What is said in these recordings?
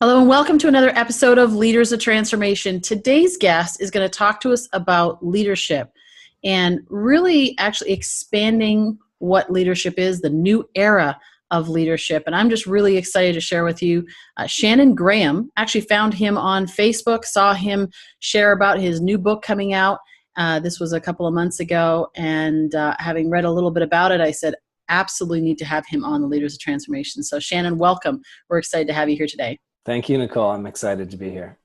Hello and welcome to another episode of Leaders of Transformation. Today's guest is going to talk to us about leadership and really actually expanding what leadership is, the new era of leadership. And I'm just really excited to share with you Shannon Graham. Actually found him on Facebook, saw him share about his new book coming out. This was a couple of months ago, and having read a little bit about it, I said, absolutely need to have him on the Leaders of Transformation. So Shannon, welcome. We're excited to have you here today. Thank you, Nicole. I'm excited to be here.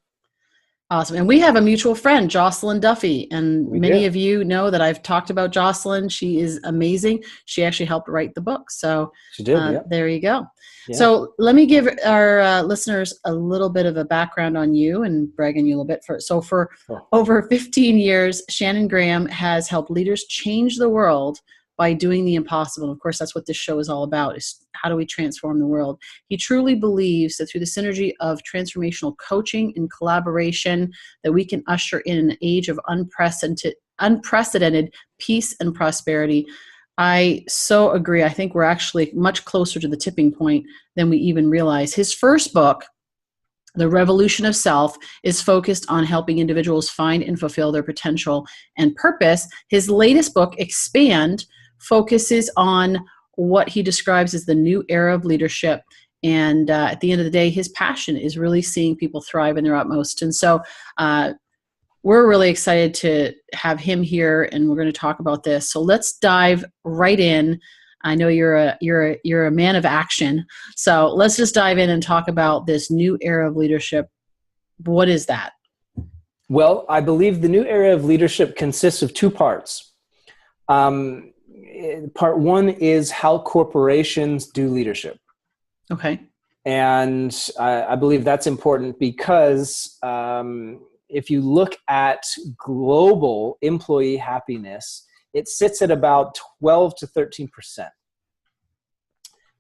Awesome. And we have a mutual friend, Jocelyn Duffy. And many of you know that I've talked about Jocelyn. She is amazing. She actually helped write the book. So she did, yeah. There you go. Yeah. So let me give our listeners a little bit of a background on you and brag on you a little bit. For over 15 years, Shannon Graham has helped leaders change the world by doing the impossible. Of course, that's what this show is all about, is how do we transform the world? He truly believes that through the synergy of transformational coaching and collaboration, that we can usher in an age of unprecedented peace and prosperity. I so agree. I think we're actually much closer to the tipping point than we even realize. His first book, The Revolution of Self, is focused on helping individuals find and fulfill their potential and purpose. His latest book, Expand, focuses on what he describes as the new era of leadership. And at the end of the day, his passion is really seeing people thrive in their utmost. And so we're really excited to have him here, and we're going to talk about this. So let's dive right in. I know you're a man of action. So let's just dive in and talk about this new era of leadership. What is that? Well, I believe the new era of leadership consists of two parts. Part one is how corporations do leadership. Okay. And I believe that's important because if you look at global employee happiness, it sits at about 12 to 13%.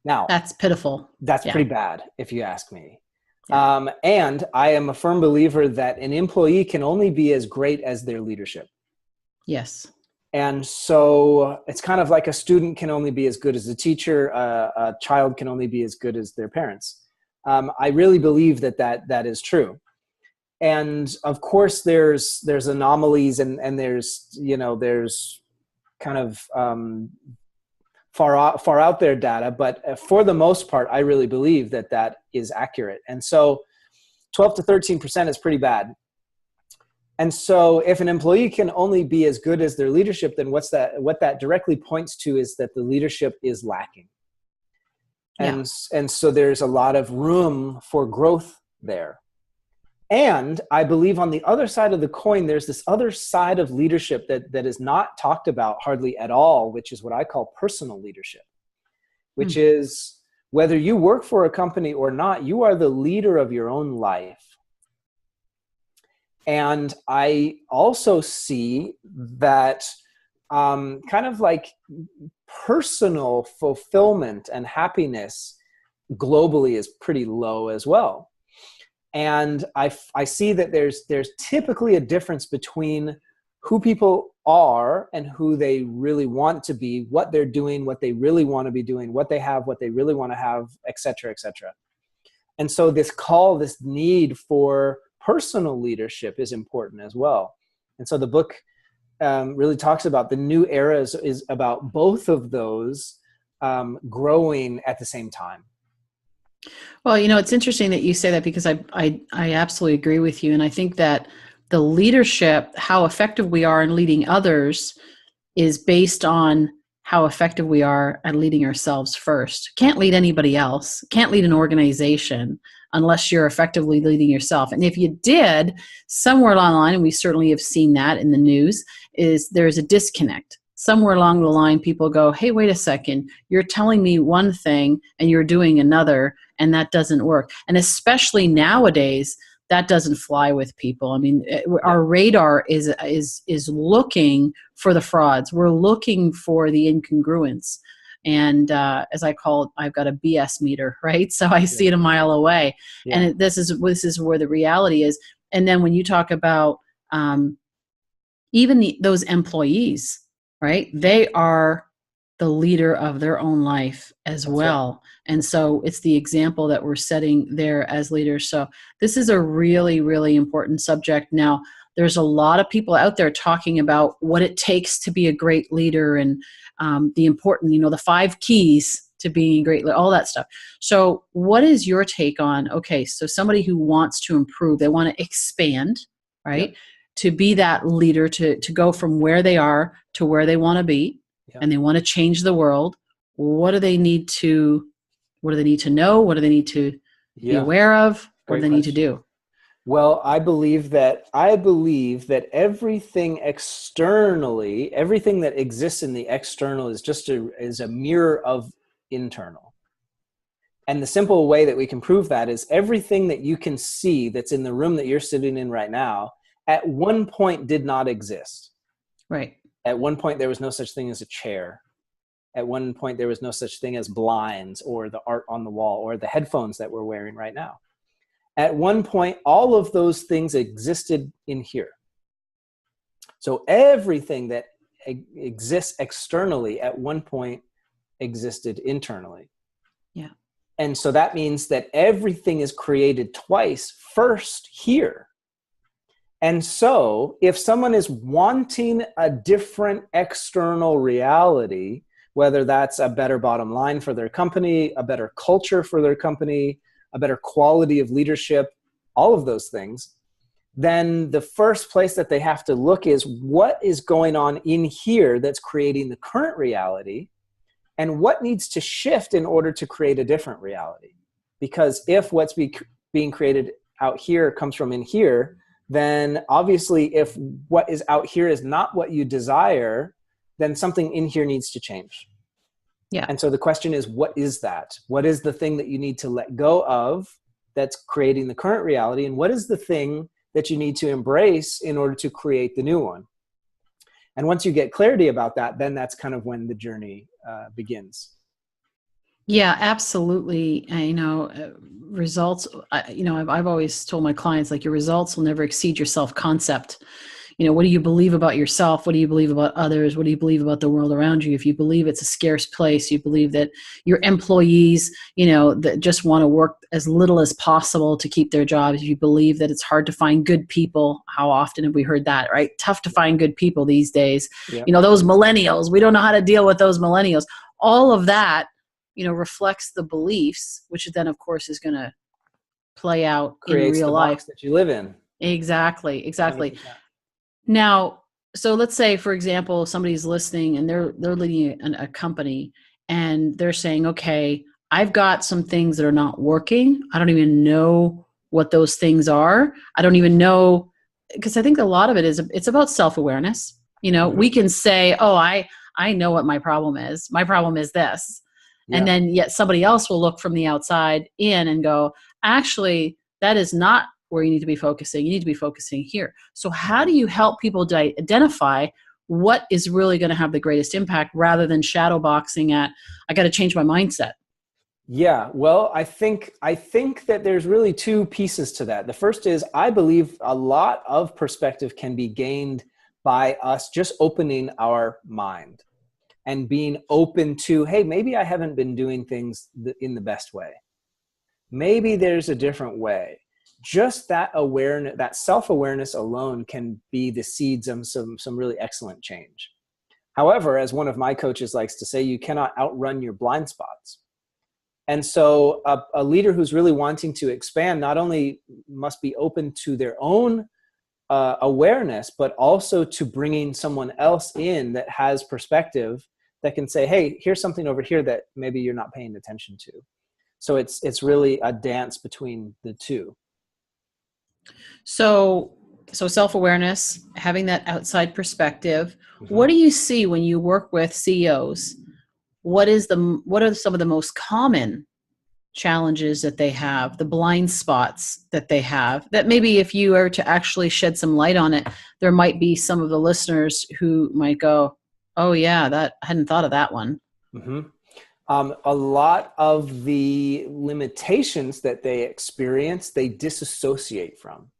Now, that's pitiful. That's pretty bad, if you ask me. Yeah. And I am a firm believer that an employee can only be as great as their leadership. Yes. And so it's kind of like a student can only be as good as a teacher, a child can only be as good as their parents. I really believe that is true. And of course, there's anomalies and there's kind of far out there data, but for the most part, I really believe that is accurate. And so 12 to 13% is pretty bad. And so if an employee can only be as good as their leadership, then what that directly points to is that the leadership is lacking. And so there's a lot of room for growth there. And I believe on the other side of the coin, there's this other side of leadership that is not talked about hardly at all, which is what I call personal leadership, which is whether you work for a company or not, you are the leader of your own life. And I also see that kind of like personal fulfillment and happiness globally is pretty low as well. And I see that there's typically a difference between who people are and who they really want to be, what they're doing, what they really want to be doing, what they have, what they really want to have, et cetera, et cetera. And so this need for personal leadership is important as well. And so the book really talks about the new era is about both of those growing at the same time. Well, it's interesting that you say that, because I absolutely agree with you. And I think that the leadership, how effective we are in leading others, is based on how effective we are at leading ourselves first. Can't lead anybody else. Can't lead an organization unless you're effectively leading yourself. And if you did, somewhere along the line, and we certainly have seen that in the news, is there's a disconnect. Somewhere along the line, people go, hey, wait a second, you're telling me one thing and you're doing another, and that doesn't work. And especially nowadays, that doesn't fly with people. I mean, our radar is looking for the frauds. We're looking for the incongruence. And as I call it, I've got a BS meter, right? So I see it a mile away. Yeah. And this is where the reality is. And then when you talk about even those employees, right? They are the leader of their own life as That's right. well. And so it's the example that we're setting there as leaders. So this is a really, really important subject. Now, there's a lot of people out there talking about what it takes to be a great leader, and the important, the 5 keys to being a great leader, all that stuff. So what is your take on, okay, so somebody who wants to improve, they want to expand, right? Yep. To be that leader, to go from where they are to where they want to be, Yep. and they want to change the world. What do they need to know? What do they need to be Yeah. aware of? What do Great they need to question. do? Well, I believe that everything externally, everything that exists in the external is a mirror of internal. And the simple way that we can prove that is everything that you can see that's in the room that you're sitting in right now, at one point did not exist. Right. At one point, there was no such thing as a chair. At one point, there was no such thing as blinds or the art on the wall or the headphones that we're wearing right now. At one point, all of those things existed in here. So everything that exists externally at one point existed internally. Yeah. And so that means that everything is created twice, first here. And so if someone is wanting a different external reality, whether that's a better bottom line for their company, a better culture for their company, a better quality of leadership, all of those things, then the first place that they have to look is what is going on in here that's creating the current reality, and what needs to shift in order to create a different reality. Because if what's being created out here comes from in here, then obviously if what is out here is not what you desire, then something in here needs to change. Yeah. And so the question is, what is that? What is the thing that you need to let go of that's creating the current reality? And what is the thing that you need to embrace in order to create the new one? And once you get clarity about that, then that's kind of when the journey begins. Yeah, absolutely. Results, I've always told my clients, like, your results will never exceed your self-concept. What do you believe about yourself? What do you believe about others? What do you believe about the world around you? If you believe it's a scarce place, you believe that your employees, that just want to work as little as possible to keep their jobs. If you believe that it's hard to find good people, how often have we heard that, right? Tough to find good people these days. Yeah. Those millennials, we don't know how to deal with those millennials. All of that, reflects the beliefs, which then of course is going to play out in Creates real the life. box that you live in. Exactly. 100%. Now, so let's say, for example, somebody's listening and they're leading a company, and they're saying, okay, I've got some things that are not working. I don't even know what those things are. I don't even know, because I think a lot of it is, it's about self-awareness. Mm-hmm. We can say, oh, I know what my problem is. My problem is this. Yeah. And then yet somebody else will look from the outside in and go, actually, that is not where you need to be focusing. You need to be focusing here. So how do you help people identify what is really going to have the greatest impact, rather than shadow boxing at, I got to change my mindset? Yeah, well, I think that there's really 2 pieces to that. The first is, I believe a lot of perspective can be gained by us just opening our mind and being open to, hey, maybe I haven't been doing things in the best way. Maybe there's a different way. Just that awareness, that self-awareness alone can be the seeds of some really excellent change. However, as one of my coaches likes to say, you cannot outrun your blind spots. And so a leader who's really wanting to expand not only must be open to their own awareness, but also to bringing someone else in that has perspective, that can say, hey, here's something over here that maybe you're not paying attention to. So it's really a dance between the 2. So self-awareness, having that outside perspective. Mm-hmm. What do you see when you work with CEOs? What are some of the most common challenges that they have, the blind spots that they have, that maybe if you were to actually shed some light on it, there might be some of the listeners who might go, oh yeah, I hadn't thought of that one. Mm-hmm. A lot of the limitations that they experience, they disassociate from.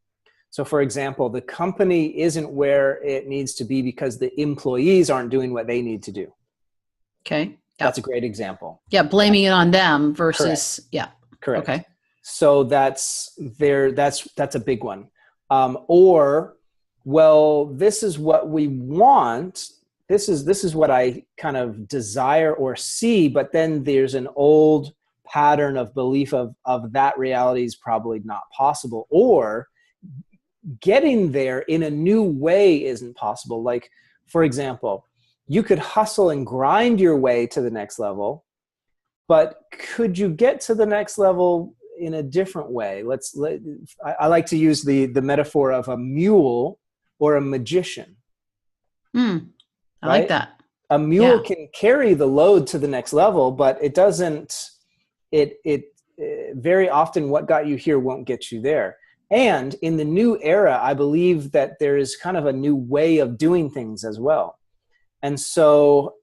So for example, the company isn't where it needs to be because the employees aren't doing what they need to do. Okay. Yeah. That's a great example. Yeah. Blaming it on them Correct. versus, yeah. Correct. Okay. So that's a big one. Or, well, this is what we want. This is what I kind of desire or see, but then there's an old pattern of belief of that reality is probably not possible, or getting there in a new way isn't possible. Like, for example, you could hustle and grind your way to the next level, but could you get to the next level in a different way? I like to use the metaphor of a mule or a magician. I like Right? that. A mule Yeah. can carry the load to the next level, but it doesn't, very often what got you here won't get you there. And in the new era, I believe that there is kind of a new way of doing things as well. And so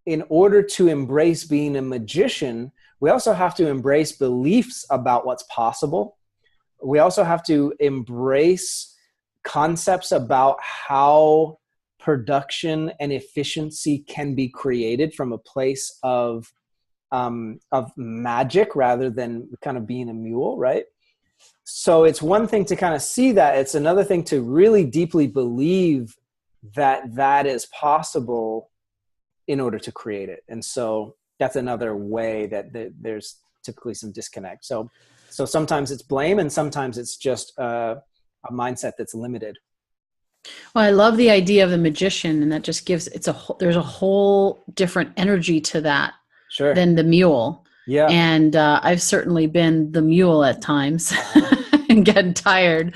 in order to embrace being a magician, we also have to embrace beliefs about what's possible. We also have to embrace concepts about how production and efficiency can be created from a place of magic rather than kind of being a mule, right? So it's one thing to kind of see that. It's another thing to really deeply believe that that is possible in order to create it. And so that's another way that there's typically some disconnect. So sometimes it's blame, and sometimes it's just a mindset that's limited. Well, I love the idea of the magician, and that just gives there's a whole different energy to that Sure. than the mule. Yeah. And I've certainly been the mule at times and getting tired,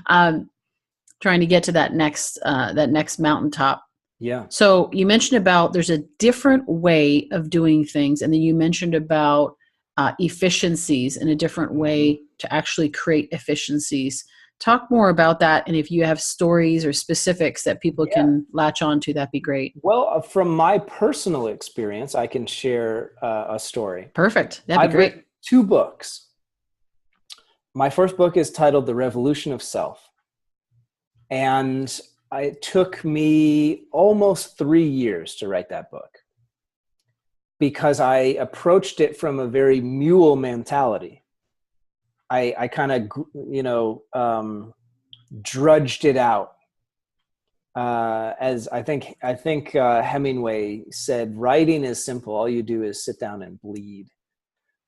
trying to get to that next mountaintop. Yeah. So you mentioned about there's a different way of doing things, and then you mentioned about efficiencies and a different way to actually create efficiencies. Talk more about that, and if you have stories or specifics that people can latch on to, that'd be great. Well, from my personal experience, I can share a story. Perfect. That'd be I've great. written 2 books. My first book is titled The Revolution of Self. And it took me almost 3 years to write that book because I approached it from a very mule mentality. I kind of, drudged it out. As I think Hemingway said, writing is simple. All you do is sit down and bleed,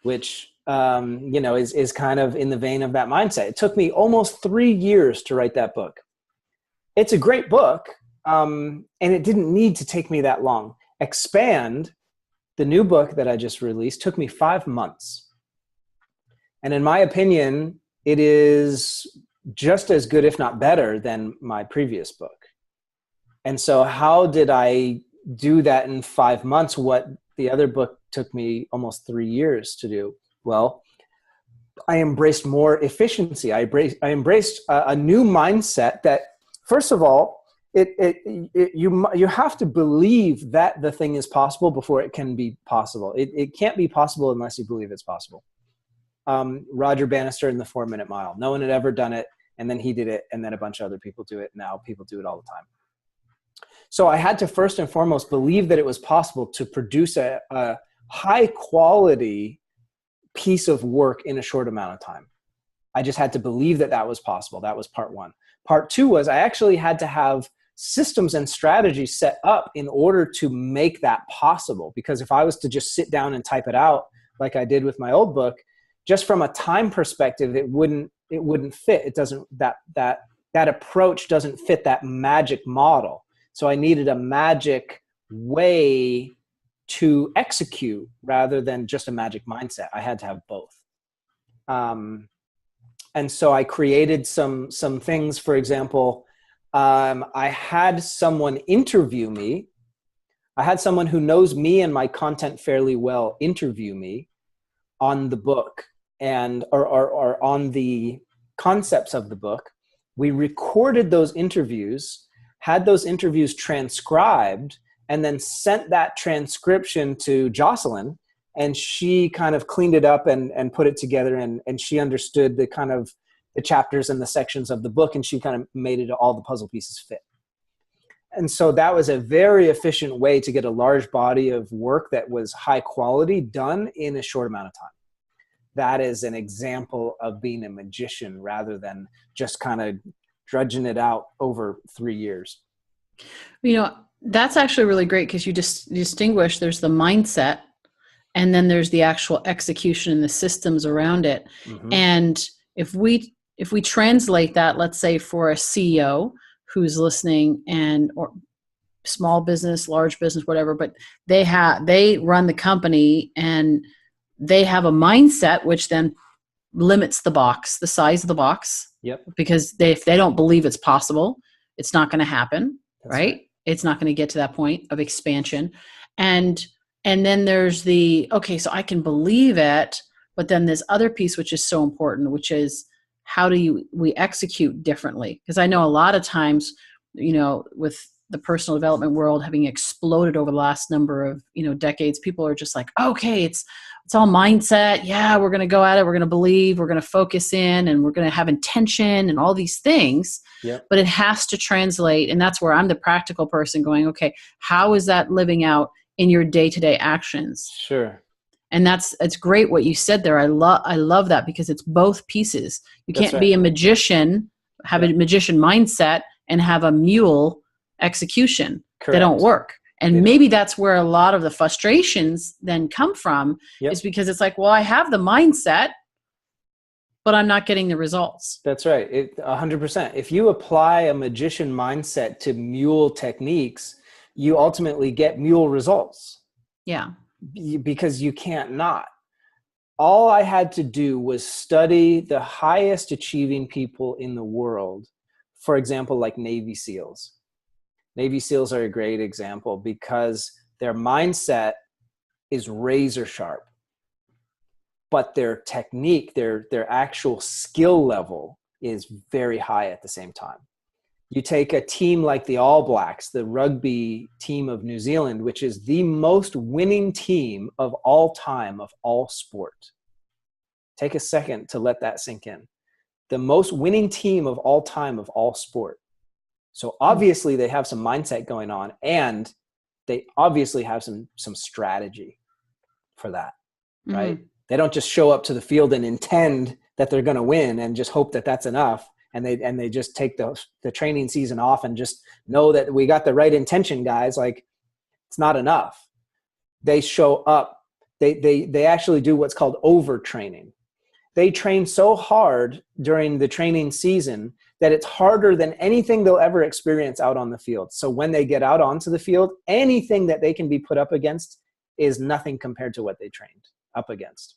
which, is kind of in the vein of that mindset. It took me almost 3 years to write that book. It's a great book, and it didn't need to take me that long. Expand, the new book that I just released, took me 5 months. And in my opinion, it is just as good, if not better, than my previous book. And so how did I do that in 5 months? What the other book took me almost 3 years to do? Well, I embraced more efficiency. I embraced a new mindset that, first of all, you have to believe that the thing is possible before it can be possible. It can't be possible unless you believe it's possible. Roger Bannister in the 4-Minute Mile. No one had ever done it, and then he did it, and then a bunch of other people do it. Now people do it all the time. So I had to first and foremost believe that it was possible to produce a high quality piece of work in a short amount of time. I just had to believe that that was possible. That was part 1. Part 2 was I actually had to have systems and strategies set up in order to make that possible. Because if I was to just sit down and type it out like I did with my old book, just from a time perspective, it wouldn't fit. It doesn't, that approach doesn't fit that magic model. So I needed a magic way to execute rather than just a magic mindset. I had to have both. And so I created some things. For example, I had someone interview me. I had someone who knows me and my content fairly well interview me on the book or on the concepts of the book. We recorded those interviews, had those interviews transcribed, and then sent that transcription to Jocelyn, and she kind of cleaned it up and put it together, and she understood the kind of the chapters and the sections of the book, and she kind of made it all the puzzle pieces fit. And so that was a very efficient way to get a large body of work that was high quality done in a short amount of time. That is an example of being a magician rather than just kind of drudging it out over 3 years. You know, that's actually really great because you just distinguish there's the mindset and then there's the actual execution and the systems around it. Mm-hmm. And if we translate that, let's say for a CEO who's listening, and or small business, large business, whatever, but they run the company and they have a mindset which then limits the size of the box. Yep. Because if they don't believe it's possible, it's not going to happen. That's right? It's not going to get to that point of expansion. And then there's okay, so I can believe it, but then this other piece, which is so important, which is how do we execute differently? Because I know a lot of times, with the personal development world having exploded over the last number of, decades, people are just like, okay, it's all mindset. Yeah, we're going to go at it. We're going to believe, we're going to focus in, and we're going to have intention and all these things. Yep. But it has to translate. And that's where I'm the practical person going, okay, how is that living out in your day-to-day actions? Sure. And it's great what you said there. I love that because it's both pieces. You can't be a magician, have a magician mindset, and have a mule execution. Correct. They don't work. And maybe that's where a lot of the frustrations then come from, is because it's like, well, I have the mindset, but I'm not getting the results. That's right. 100%. If you apply a magician mindset to mule techniques, you ultimately get mule results. Yeah. Because you can't not. All I had to do was study the highest achieving people in the world. For example, like Navy SEALs. Navy SEALs are a great example because their mindset is razor sharp, but their technique, their actual skill level is very high at the same time. You take a team like the All Blacks, the rugby team of New Zealand, which is the most winning team of all time of all sport. Take a second to let that sink in. The most winning team of all time of all sport. So obviously they have some mindset going on, and they obviously have some strategy for that, right? Mm-hmm. They don't just show up to the field and intend that they're going to win and just hope that that's enough. And they just take the training season off and just know that we got the right intention, guys. Like, it's not enough. They show up. They actually do what's called overtraining. They train so hard during the training season that it's harder than anything they'll ever experience out on the field. So when they get out onto the field, anything that they can be put up against is nothing compared to what they trained up against.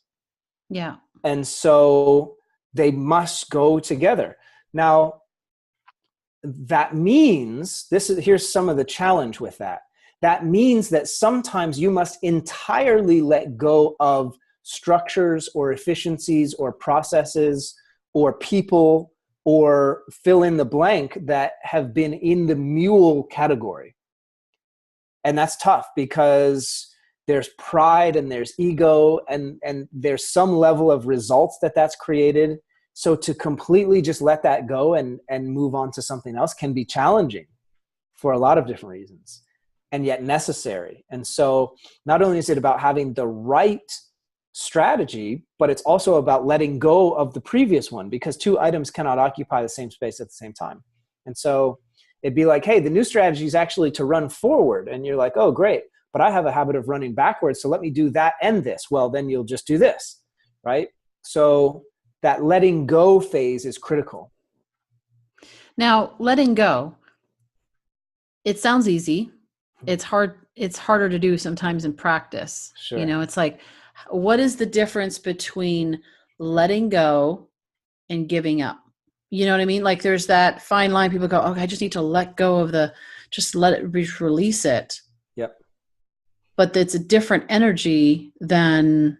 Yeah. And so they must go together. Now, that means, here's some of the challenge with that. That means that sometimes you must entirely let go of structures or efficiencies or processes or people or fill in the blank that have been in the mule category. And that's tough because there's pride and there's ego and there's some level of results that's created. So to completely just let that go and move on to something else can be challenging for a lot of different reasons, and yet necessary. And so not only is it about having the right strategy, but it's also about letting go of the previous one, because two items cannot occupy the same space at the same time. And so it'd be like, hey, the new strategy is actually to run forward. And you're like, oh, great, but I have a habit of running backwards. So let me do that and this. Well, then you'll just do this, right? So that letting go phase is critical. Now, letting go, it sounds easy. It's hard. It's harder to do sometimes in practice. Sure. It's like, what is the difference between letting go and giving up? You know what I mean? Like, there's that fine line. People go, okay, I just need to let go of just let it release it. Yep. But it's a different energy than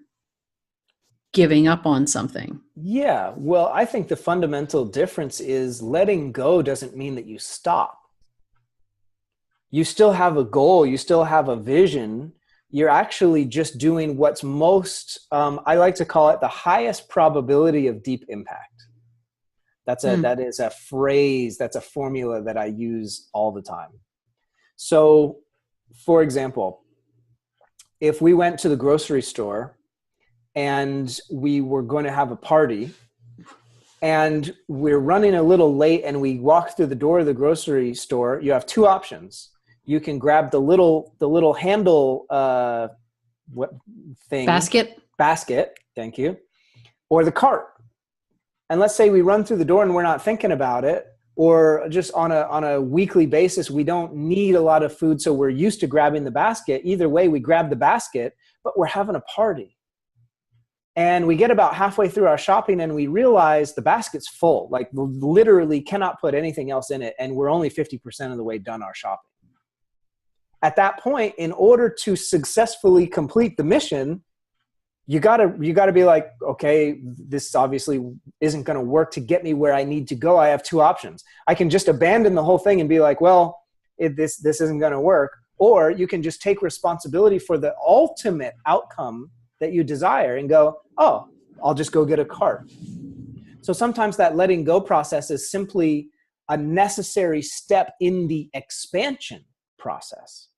giving up on something. Yeah. Well, I think the fundamental difference is letting go doesn't mean that you stop. You still have a goal. You still have a vision. You're actually just doing what's most, I like to call it the highest probability of deep impact. That is a phrase, that's a formula that I use all the time. So, for example, if we went to the grocery store and we were going to have a party and we're running a little late and we walk through the door of the grocery store, you have two options. You can grab the little handle what thing? Basket, thank you. Or the cart. And let's say we run through the door and we're not thinking about it, or just on a weekly basis, we don't need a lot of food, so we're used to grabbing the basket. Either way, we grab the basket, but we're having a party. And we get about halfway through our shopping and we realize the basket's full. Like, literally cannot put anything else in it, and we're only 50% of the way done our shopping. At that point, in order to successfully complete the mission, you gotta be like, okay, this obviously isn't going to work to get me where I need to go. I have two options. I can just abandon the whole thing and be like, well, this isn't going to work. Or you can just take responsibility for the ultimate outcome that you desire and go, oh, I'll just go get a cart. So sometimes that letting go process is simply a necessary step in the expansion process.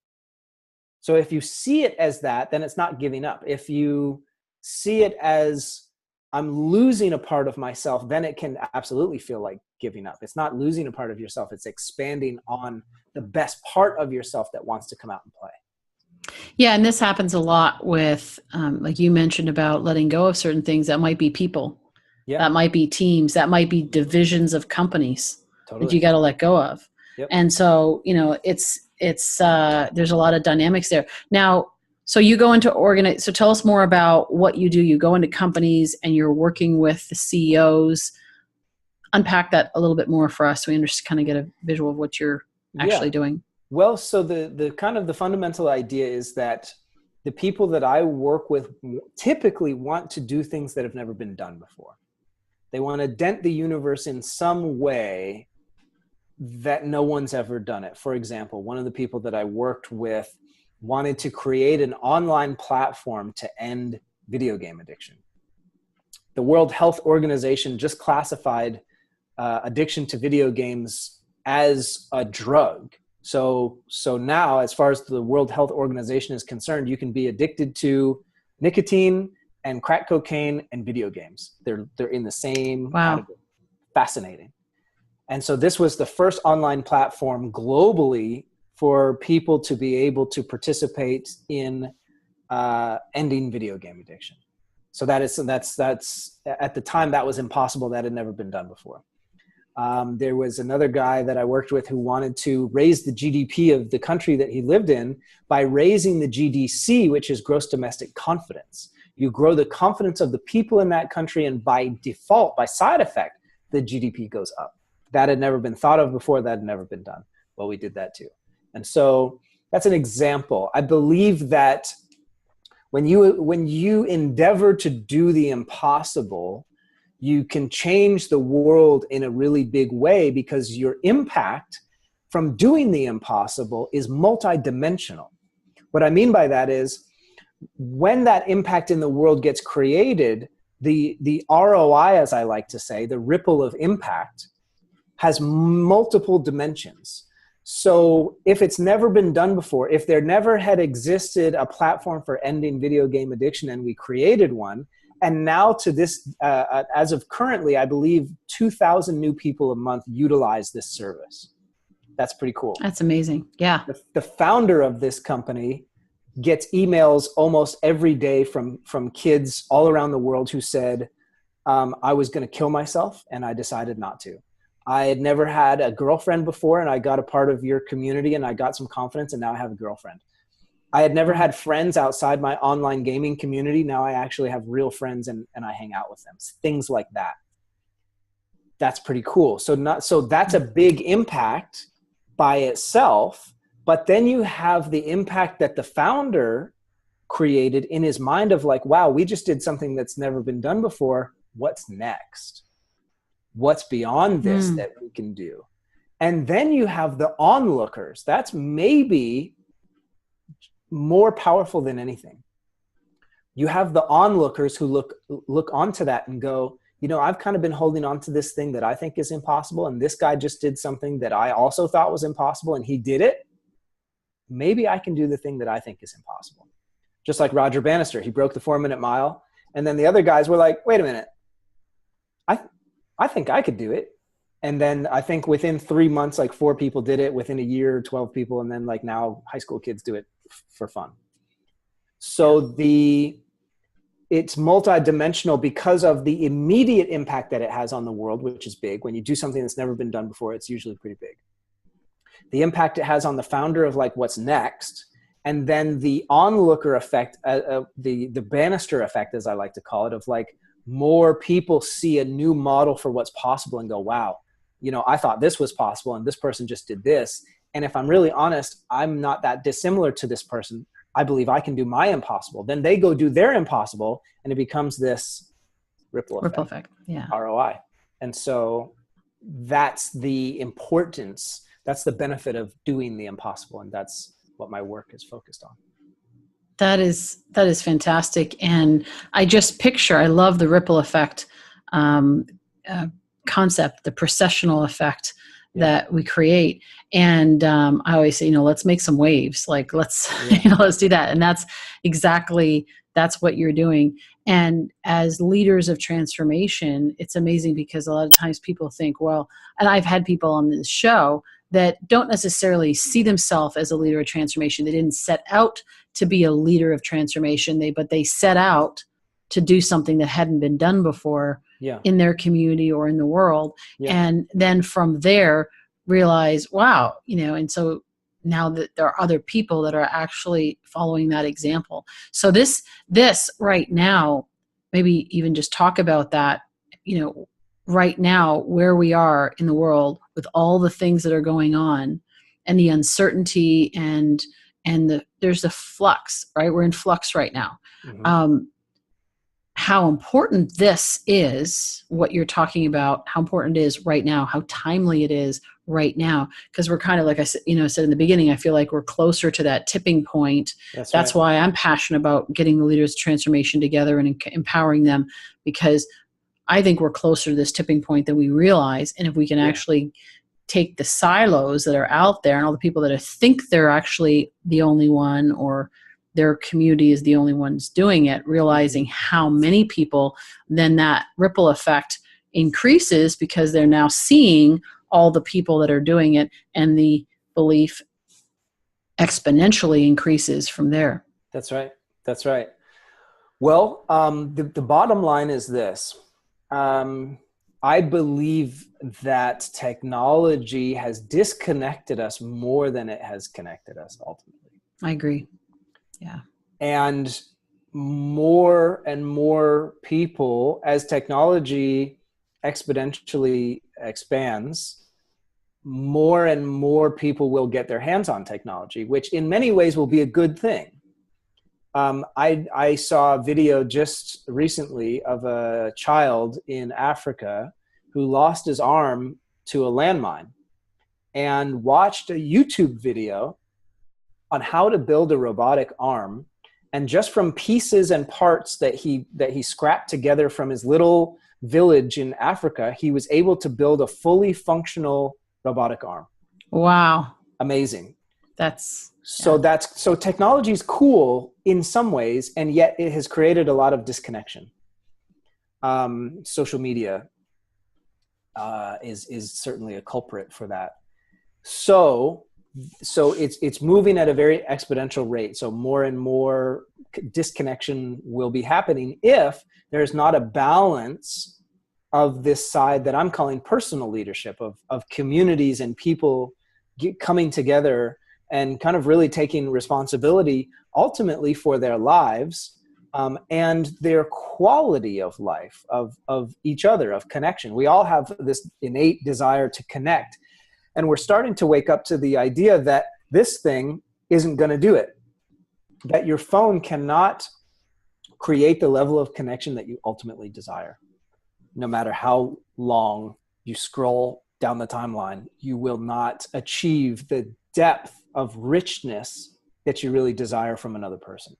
So if you see it as that, then it's not giving up. If you see it as I'm losing a part of myself, then it can absolutely feel like giving up. It's not losing a part of yourself. It's expanding on the best part of yourself that wants to come out and play. Yeah. And this happens a lot with, like you mentioned about letting go of certain things. That might be people. Yeah. That might be teams. That might be divisions of companies that you got to let go of. Yep. And so, it's there's a lot of dynamics there. Now, so you go into so tell us more about what you do. You go into companies and you're working with the CEOs. Unpack that a little bit more for us so we kind of get a visual of what you're actually doing. Well, so the kind of the fundamental idea is that the people that I work with typically want to do things that have never been done before. They want to dent the universe in some way that no one's ever done it. For example, one of the people that I worked with wanted to create an online platform to end video game addiction. The World Health Organization just classified addiction to video games as a drug. So now, as far as the World Health Organization is concerned, you can be addicted to nicotine and crack cocaine and video games. They're in the same category. Fascinating. And so this was the first online platform globally for people to be able to participate in ending video game addiction. So that's at the time that was impossible. That had never been done before. There was another guy that I worked with who wanted to raise the GDP of the country that he lived in by raising the GDC, which is gross domestic confidence. You grow the confidence of the people in that country, and by default, by side effect, the GDP goes up. That had never been thought of before. That had never been done. Well, we did that too. And so that's an example. I believe that when you endeavor to do the impossible, you can change the world in a really big way, because your impact from doing the impossible is multidimensional. What I mean by that is, when that impact in the world gets created, the ROI, as I like to say, the ripple of impact, has multiple dimensions. So if it's never been done before, if there never had existed a platform for ending video game addiction and we created one, and now to this, as of currently, I believe 2,000 new people a month utilize this service. That's pretty cool. That's amazing. Yeah. The founder of this company gets emails almost every day from kids all around the world who said, I was going to kill myself and I decided not to. I had never had a girlfriend before, and I got a part of your community and I got some confidence, and now I have a girlfriend. I had never had friends outside my online gaming community. Now I actually have real friends and I hang out with them. Things like that. That's pretty cool. So that's a big impact by itself, but then you have the impact that the founder created in his mind of like, wow, we just did something that's never been done before. What's next? What's beyond this that we can do? And then you have the onlookers. That's maybe more powerful than anything. You have the onlookers who look onto that and go, I've kind of been holding on to this thing that I think is impossible, and this guy just did something that I also thought was impossible, and he did it. maybe I can do the thing that I think is impossible. Just like Roger Bannister, he broke the 4-minute mile. And then the other guys were like, wait a minute, I think I could do it. And then I think within 3 months, like 4 people did it. Within a year, 12 people. And then like now high school kids do it for fun. So it's multidimensional because of the immediate impact that it has on the world, which is big. When you do something that's never been done before, it's usually pretty big. The impact it has on the founder of like what's next. And then the onlooker effect, the Bannister effect, as I like to call it, of like more people see a new model for what's possible and go, wow, you know, I thought this was possible and this person just did this. And if I'm really honest, I'm not that dissimilar to this person. I believe I can do my impossible. Then they go do their impossible and it becomes this ripple effect. Yeah. ROI. And so that's the importance. That's the benefit of doing the impossible. And that's what my work is focused on. That is fantastic. And I just picture, I love the ripple effect concept, the processional effect that we create. And I always say, you know, let's make some waves. Like, let's do that. And that's what you're doing. And as leaders of transformation, it's amazing because a lot of times people think, well, and I've had people on this show that don't necessarily see themselves as a leader of transformation. They didn't set out to be a leader of transformation, but they set out to do something that hadn't been done before in their community or in the world. And then from there realize, wow, you know, and so now that there are other people that are actually following that example. So this right now, maybe even just talk about that, you know, right now where we are in the world with all the things that are going on and the uncertainty and there's a flux, right? We're in flux right now. Mm-hmm. How important this is, what you're talking about, how important it is right now, how timely it is right now, because we're kind of, like I said, said in the beginning, I feel like we're closer to that tipping point. That's why I'm passionate about getting the leaders of transformation together and empowering them, because I think we're closer to this tipping point than we realize. And if we can actually take the silos that are out there and all the people that think they're actually the only one or their community is the only ones doing it, realizing how many people, then that ripple effect increases because they're now seeing all the people that are doing it, and the belief exponentially increases from there. That's right. That's right. Well, the bottom line is this. I believe that technology has disconnected us more than it has connected us ultimately. I agree. Yeah. And more and more people, as technology exponentially expands, more and more people will get their hands on technology, which in many ways will be a good thing. I saw a video just recently of a child in Africa who lost his arm to a landmine and watched a YouTube video on how to build a robotic arm. And just from pieces and parts that he scrapped together from his little village in Africa, he was able to build a fully functional robotic arm. Wow. Amazing. So technology is cool in some ways, and yet it has created a lot of disconnection. Social media is certainly a culprit for that. So it's moving at a very exponential rate. So more and more disconnection will be happening if there's not a balance of this side that I'm calling personal leadership, of communities and people coming together and kind of really taking responsibility ultimately for their lives and their quality of life, of each other, of connection. We all have this innate desire to connect. And we're starting to wake up to the idea that this thing isn't going to do it, that your phone cannot create the level of connection that you ultimately desire. No matter how long you scroll down the timeline, you will not achieve the depth of richness that you really desire from another person.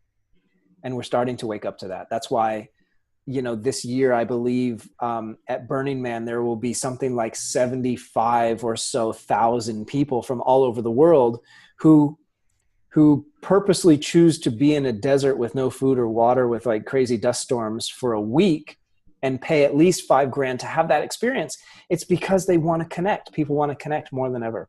And we're starting to wake up to that. That's why, this year, I believe at Burning Man, there will be something like 75 or so thousand people from all over the world who who purposely choose to be in a desert with no food or water with like crazy dust storms for a week and pay at least $5,000 to have that experience, it's because they want to connect. People want to connect more than ever.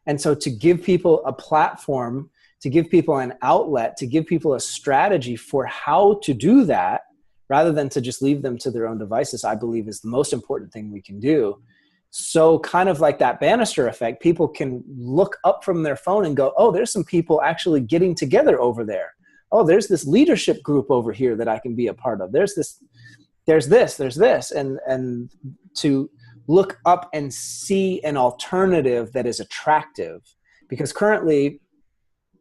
And so to give people a platform, to give people an outlet, to give people a strategy for how to do that, rather than to just leave them to their own devices, I believe is the most important thing we can do. So kind of like that banister effect, people can look up from their phone and go, oh, there's some people actually getting together over there. Oh, there's this leadership group over here that I can be a part of. There's this. And to look up and see an alternative that is attractive. Because currently,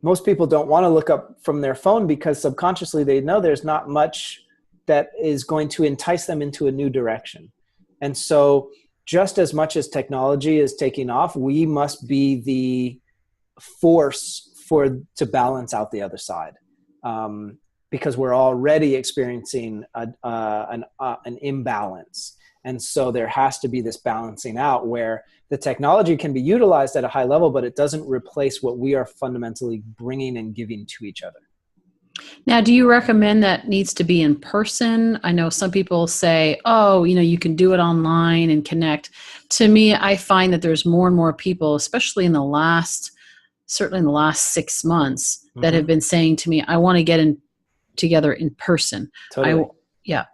most people don't want to look up from their phone because subconsciously they know there's not much that is going to entice them into a new direction. And so just as much as technology is taking off, we must be the force to balance out the other side, because we're already experiencing an imbalance. And so there has to be this balancing out where the technology can be utilized at a high level, but it doesn't replace what we are fundamentally bringing and giving to each other. Now, do you recommend that needs to be in person? I know some people say, oh, you can do it online and connect. To me, I find that there's more and more people, especially certainly in the last 6 months, that have been saying to me, I want to get together in person. Totally. Yeah.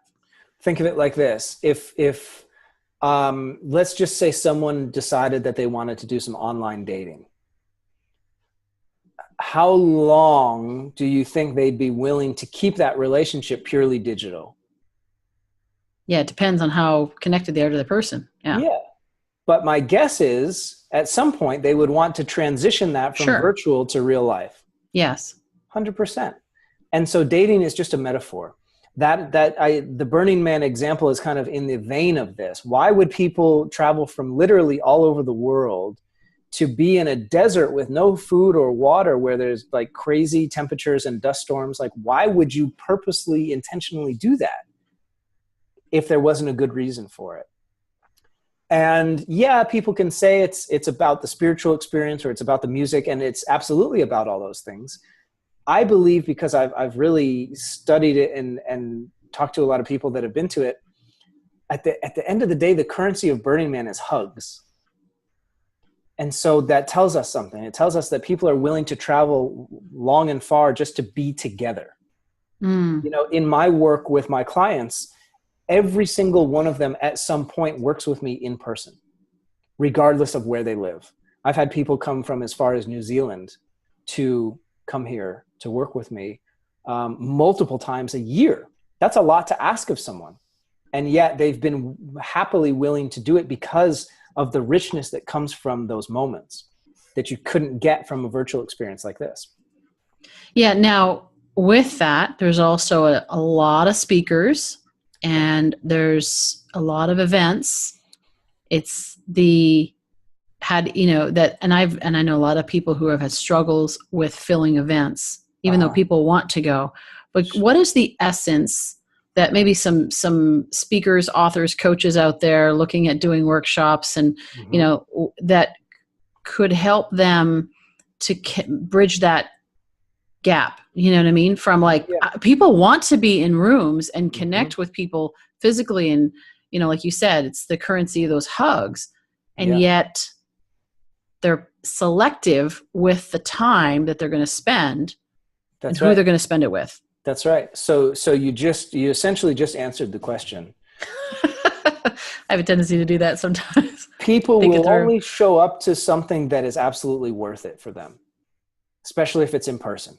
Think of it like this. If let's just say someone decided that they wanted to do some online dating. How long do you think they'd be willing to keep that relationship purely digital? Yeah, it depends on how connected they are to the person. Yeah. But my guess is at some point they would want to transition that from virtual to real life. Yes. 100%. And so dating is just a metaphor. The Burning Man example is kind of in the vein of this. Why would people travel from literally all over the world to be in a desert with no food or water where there's like crazy temperatures and dust storms? Like, why would you purposely, intentionally do that if there wasn't a good reason for it? And yeah, people can say it's about the spiritual experience or it's about the music, and it's absolutely about all those things. I believe, because I've really studied it and talked to a lot of people that have been to it, at the end of the day, the currency of Burning Man is hugs. And so that tells us something. It tells us that people are willing to travel long and far just to be together. In my work with my clients, every single one of them at some point works with me in person, regardless of where they live. I've had people come from as far as New Zealand to come here to work with me multiple times a year. That's a lot to ask of someone. And yet they've been happily willing to do it because of the richness that comes from those moments that you couldn't get from a virtual experience like this. Yeah. Now, with that, there's also a lot of speakers and there's a lot of events. It's I know a lot of people who have had struggles with filling events, even though people want to go. But what is the essence that maybe some speakers, authors, coaches out there looking at doing workshops and, that could help them to bridge that gap, you know what I mean? From people want to be in rooms and connect with people physically. And, like you said, it's the currency of those hugs. And yet they're selective with the time that they're going to spend and who they're going to spend it with. That's right. So you essentially just answered the question. I have a tendency to do that sometimes. People will only show up to something that is absolutely worth it for them, especially if it's in person.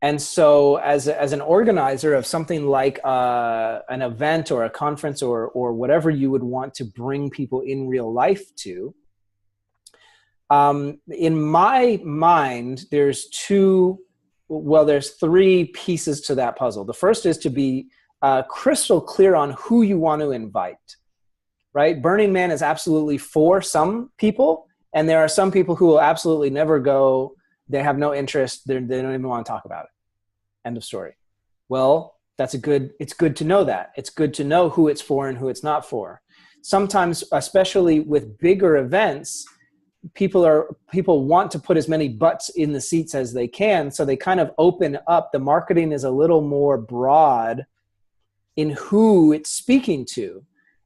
And so as an organizer of something like an event or a conference or whatever you would want to bring people in real life to, in my mind, there's three pieces to that puzzle. The first is to be crystal clear on who you want to invite, right? Burning Man is absolutely for some people, and there are some people who will absolutely never go. They have no interest. They don't even want to talk about it. End of story. Well, it's good to know that. It's good to know who it's for and who it's not for. Sometimes, especially with bigger events, people want to put as many butts in the seats as they can. So they kind of open up. The marketing is a little more broad in who it's speaking to.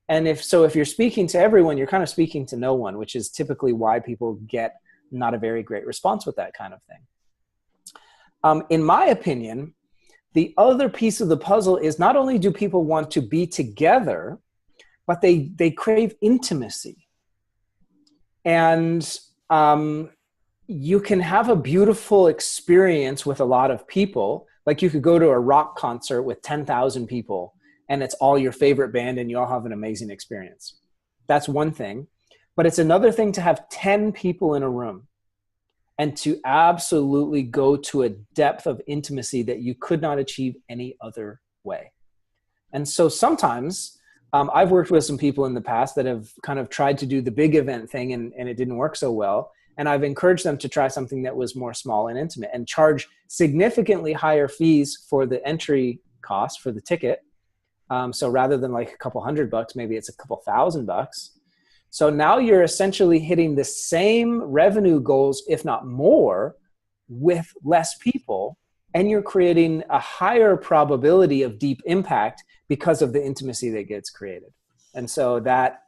And if you're speaking to everyone, you're kind of speaking to no one, which is typically why people get not a very great response with that kind of thing. In my opinion, the other piece of the puzzle is not only do people want to be together, but they crave intimacy. And you can have a beautiful experience with a lot of people. Like you could go to a rock concert with 10,000 people and it's all your favorite band and you all have an amazing experience. That's one thing. But it's another thing to have 10 people in a room and to absolutely go to a depth of intimacy that you could not achieve any other way. And so sometimes I've worked with some people in the past that have kind of tried to do the big event thing and it didn't work so well. And I've encouraged them to try something that was more small and intimate and charge significantly higher fees for the entry cost for the ticket. So rather than like a couple $100, maybe it's a couple $1,000. So now you're essentially hitting the same revenue goals, if not more, with less people. And you're creating a higher probability of deep impact because of the intimacy that gets created. And so that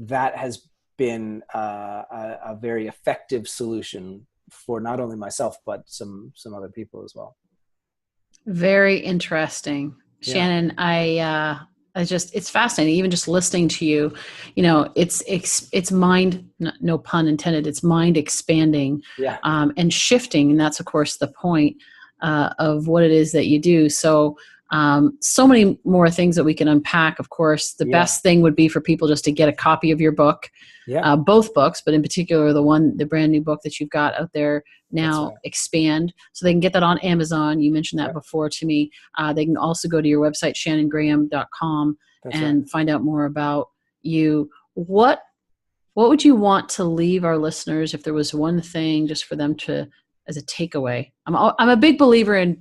has been a very effective solution for not only myself, but some other people as well. Very interesting. Yeah. Shannon, it's fascinating. Even just listening to you, it's mind, no pun intended, it's mind expanding, and shifting. And that's of course the point of what it is that you do. So many more things that we can unpack. Of course, the best thing would be for people just to get a copy of your book, both books, but in particular, the brand new book that you've got out there now, Expand, so they can get that on Amazon. You mentioned that before to me. They can also go to your website, shannongraham.com, and find out more about you. What would you want to leave our listeners if there was one thing just for them to, as a takeaway? I'm a big believer in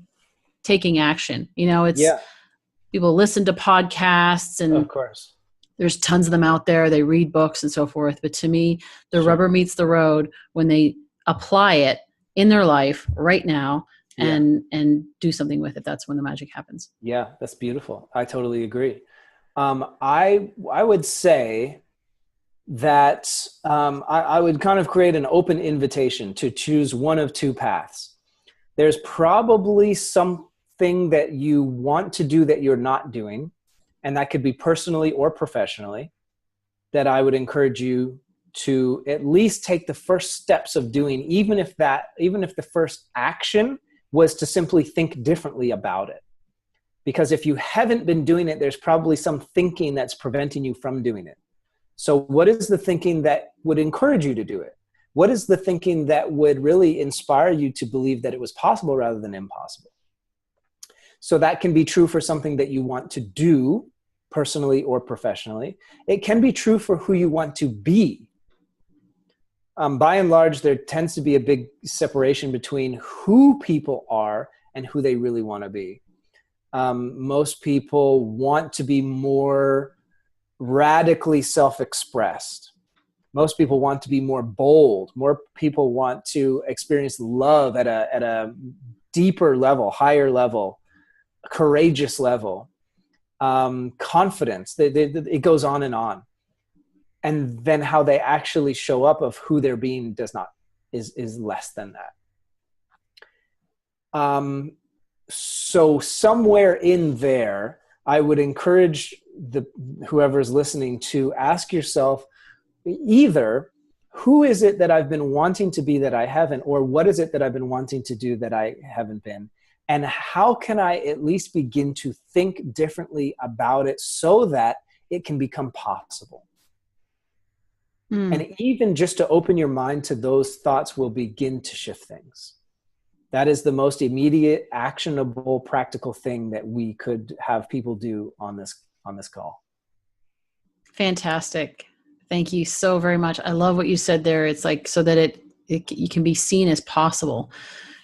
taking action. People listen to podcasts and of course there's tons of them out there. They read books and so forth. But to me, the rubber meets the road when they apply it in their life right now and do something with it. That's when the magic happens. Yeah, that's beautiful. I totally agree. I would say that I would kind of create an open invitation to choose one of two paths. There's probably something that you want to do that you're not doing, and that could be personally or professionally, that I would encourage you to at least take the first steps of doing, even if the first action was to simply think differently about it. Because if you haven't been doing it, there's probably some thinking that's preventing you from doing it. So what is the thinking that would encourage you to do it? What is the thinking that would really inspire you to believe that it was possible rather than impossible? So that can be true for something that you want to do personally or professionally. It can be true for who you want to be. By and large, there tends to be a big separation between who people are and who they really want to be. Most people want to be more radically self-expressed. Most people want to be more bold. More people want to experience love at a deeper level, higher level, courageous level, confidence. It goes on and on. And then how they actually show up of who they're being is less than that. So somewhere in there, I would encourage whoever's listening to ask yourself either, who is it that I've been wanting to be that I haven't, or what is it that I've been wanting to do that I haven't been? And how can I at least begin to think differently about it so that it can become possible? And even just to open your mind to those thoughts will begin to shift things. That is the most immediate, actionable, practical thing that we could have people do on this call. Fantastic. Thank you so very much. I love what you said there. It's like so that it can be seen as possible.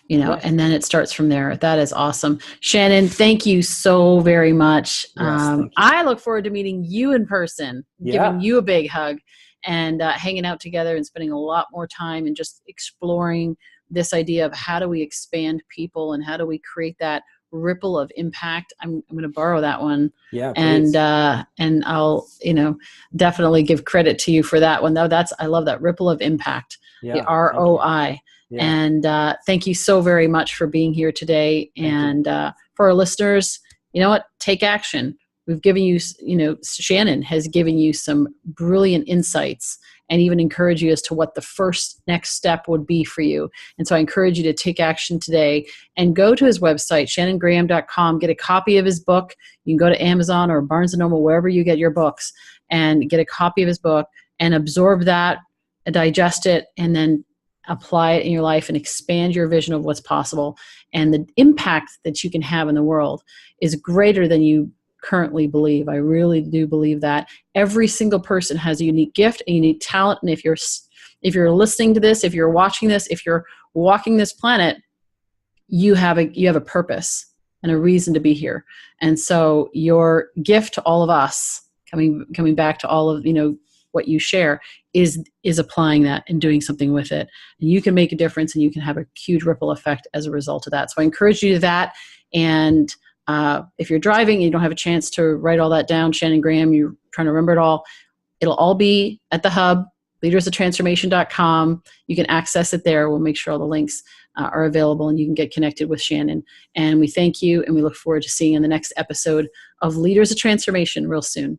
Yeah. and then it starts from there. That is awesome. Shannon, thank you so very much. Yes, thank you. I look forward to meeting you in person, giving Yeah. you a big hug, and hanging out together and spending a lot more time and just exploring this idea of how do we expand people and how do we create that ripple of impact. I'm going to borrow that one. Yeah, please. And I'll, definitely give credit to you for that one, though. I love that ripple of impact, the Yeah. ROI. Yeah. And thank you so very much for being here today. And for our listeners, you know what? Take action. We've given you, Shannon has given you some brilliant insights and even encourage you as to what the first next step would be for you. And so I encourage you to take action today and go to his website, shannongraham.com, get a copy of his book. You can go to Amazon or Barnes & Noble, wherever you get your books, and get a copy of his book and absorb that, digest it, and then apply it in your life and expand your vision of what's possible. And the impact that you can have in the world is greater than you currently believe. I really do believe that every single person has a unique gift, a unique talent. And if you're listening to this, if you're watching this, if you're walking this planet, you have a purpose and a reason to be here. And so your gift to all of us, coming back to all of, what you share, is applying that and doing something with it. And you can make a difference and you can have a huge ripple effect as a result of that. So I encourage you to that. And if you're driving and you don't have a chance to write all that down, Shannon Graham, you're trying to remember it all, it'll all be at the hub, leadersoftransformation.com. You can access it there. We'll make sure all the links are available and you can get connected with Shannon. And we thank you and we look forward to seeing you in the next episode of Leaders of Transformation real soon.